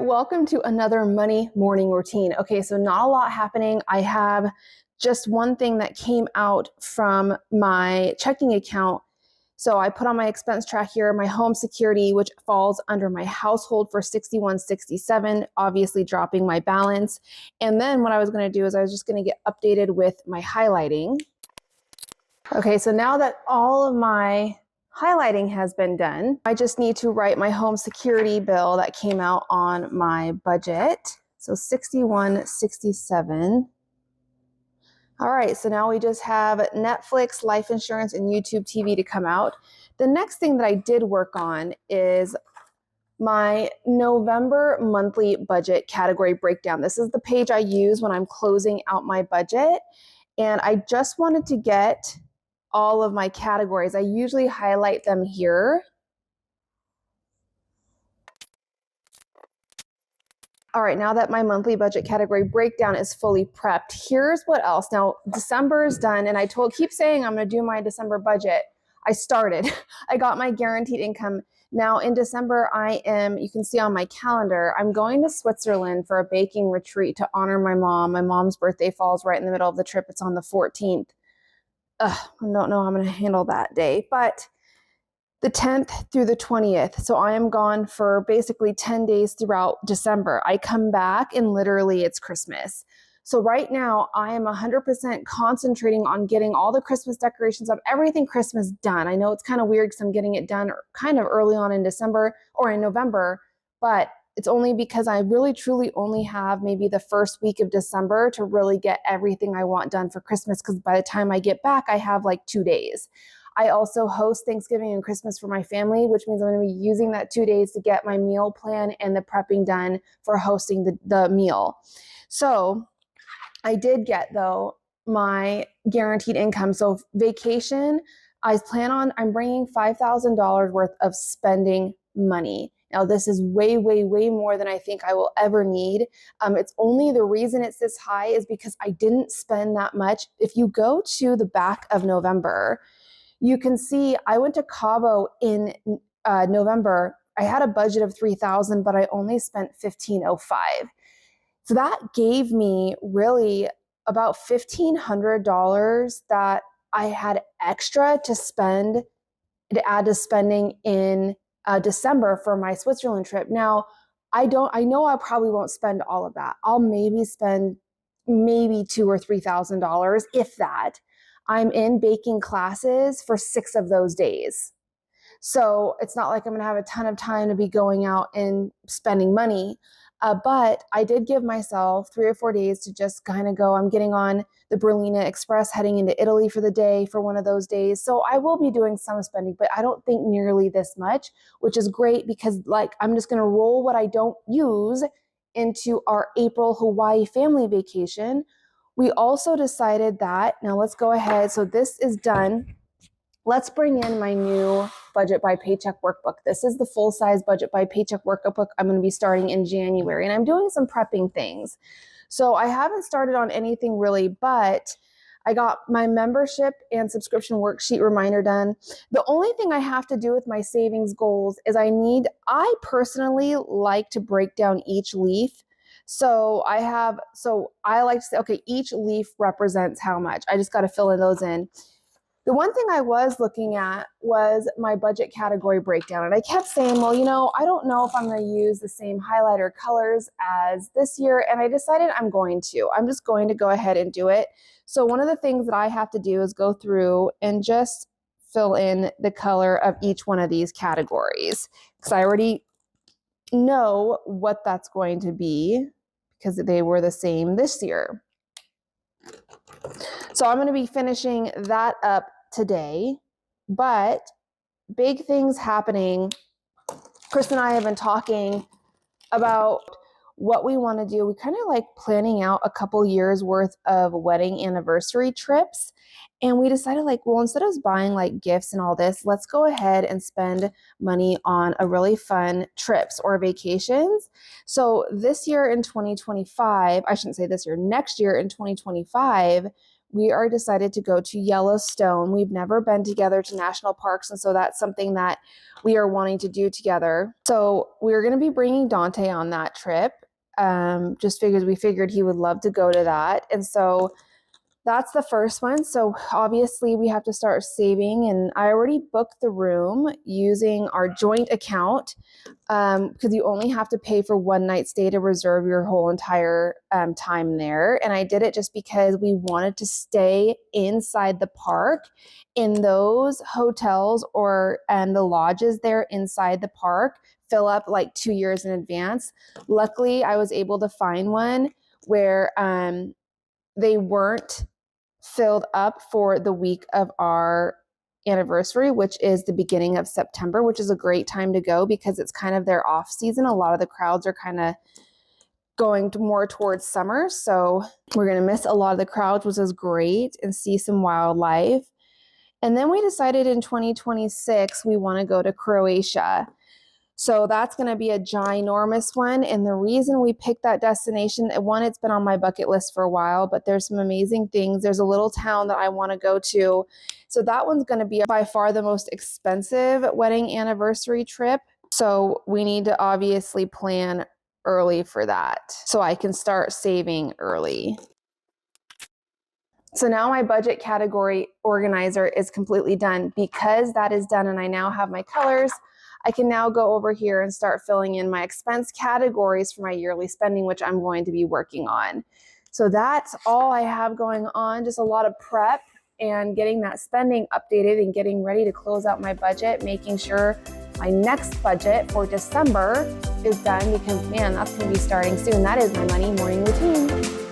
welcome to another money morning routine. Okay, so not a lot happening. I have just one thing that came out from my checking account. So I put on my expense track here, my home security, which falls under my household for $61.67, obviously dropping my balance. And then what I was going to do is I was just going to get updated with my highlighting. Okay, so now that all of my highlighting has been done, I just need to write my home security bill that came out on my budget. So $61.67. All right, so now we just have Netflix, life insurance, and YouTube TV to come out. The next thing that I did work on is my November monthly budget category breakdown. This is the page I use when I'm closing out my budget. And I just wanted to get all of my categories. I usually highlight them here. All right, now that my monthly budget category breakdown is fully prepped, here's what else. Now, December is done, and keep saying I'm gonna do my December budget. I started. I got my guaranteed income. Now in December, you can see on my calendar, I'm going to Switzerland for a baking retreat to honor my mom. My mom's birthday falls right in the middle of the trip. It's on the 14th. I don't know how I'm going to handle that day, but the 10th through the 20th. So I am gone for basically 10 days throughout December. I come back and literally it's Christmas. So right now I am 100% concentrating on getting all the Christmas decorations up, everything Christmas done. I know it's kind of weird because I'm getting it done kind of early on in December or in November, but it's only because I really truly only have maybe the first week of December to really get everything I want done for Christmas, because by the time I get back, I have like 2 days. I also host Thanksgiving and Christmas for my family, which means I'm going to be using that 2 days to get my meal plan and the prepping done for hosting the meal. So I did get, though, my guaranteed income. So vacation, I'm bringing $5,000 worth of spending money. Now, this is way, way, way more than I think I will ever need. It's only the reason it's this high is because I didn't spend that much. If you go to the back of November, you can see I went to Cabo in November. I had a budget of $3,000, but I only spent $1,505. So that gave me really about $1,500 that I had extra to add to spending in December for my Switzerland trip. Now, I know I probably won't spend all of that. I'll maybe spend $2,000 or $3,000, if that. I'm in baking classes for 6 of those days. So it's not like I'm going to have a ton of time to be going out and spending money. But I did give myself 3 or 4 days to just kind of go. I'm getting on the Berlina Express, heading into Italy for the day for one of those days. So I will be doing some spending, but I don't think nearly this much, which is great because I'm just going to roll what I don't use into our April Hawaii family vacation. We also decided that, now let's go ahead. So this is done. Let's bring in my new Budget by Paycheck workbook. This is the full-size Budget by Paycheck workbook I'm going to be starting in January, and I'm doing some prepping things. So I haven't started on anything really, but I got my membership and subscription worksheet reminder done. The only thing I have to do with my savings goals is I personally like to break down each leaf. So I like to say, okay, each leaf represents how much. I just got to fill in those in. The one thing I was looking at was my budget category breakdown. And I kept saying, well, I don't know if I'm going to use the same highlighter colors as this year. And I decided I'm just going to go ahead and do it. So one of the things that I have to do is go through and just fill in the color of each one of these categories, because I already know what that's going to be because they were the same this year. So I'm going to be finishing that up today, but big things happening. Chris and I have been talking about what we want to do. We kind of like planning out a couple years worth of wedding anniversary trips. And we decided instead of buying gifts and all this, let's go ahead and spend money on a really fun trips or vacations. So this year in 2025, I shouldn't say this year, next year in 2025, we are decided to go to Yellowstone. We've never been together to national parks, and so that's something that we are wanting to do together. So we're going to be bringing Dante on that trip, just because we figured he would love to go to that. And so that's the first one. So obviously we have to start saving, and I already booked the room using our joint account, because you only have to pay for one night stay to reserve your whole entire time there. And I did it just because we wanted to stay inside the park in those hotels or the lodges there inside the park fill up like 2 years in advance. Luckily, I was able to find one where they weren't filled up for the week of our anniversary, which is the beginning of September, which is a great time to go because it's kind of their off season. A lot of the crowds are kind of going more towards summer. So we're going to miss a lot of the crowds, which is great, and see some wildlife. And then we decided in 2026, we want to go to Croatia. So that's going to be a ginormous one. And the reason we picked that destination, one, it's been on my bucket list for a while, but there's some amazing things. There's a little town that I want to go to. So that one's going to be by far the most expensive wedding anniversary trip. So we need to obviously plan early for that so I can start saving early. So now my budget category organizer is completely done. Because that is done and I now have my colors, I can now go over here and start filling in my expense categories for my yearly spending, which I'm going to be working on. So that's all I have going on, just a lot of prep and getting that spending updated and getting ready to close out my budget, making sure my next budget for December is done because, man, that's going to be starting soon. That is my money morning routine.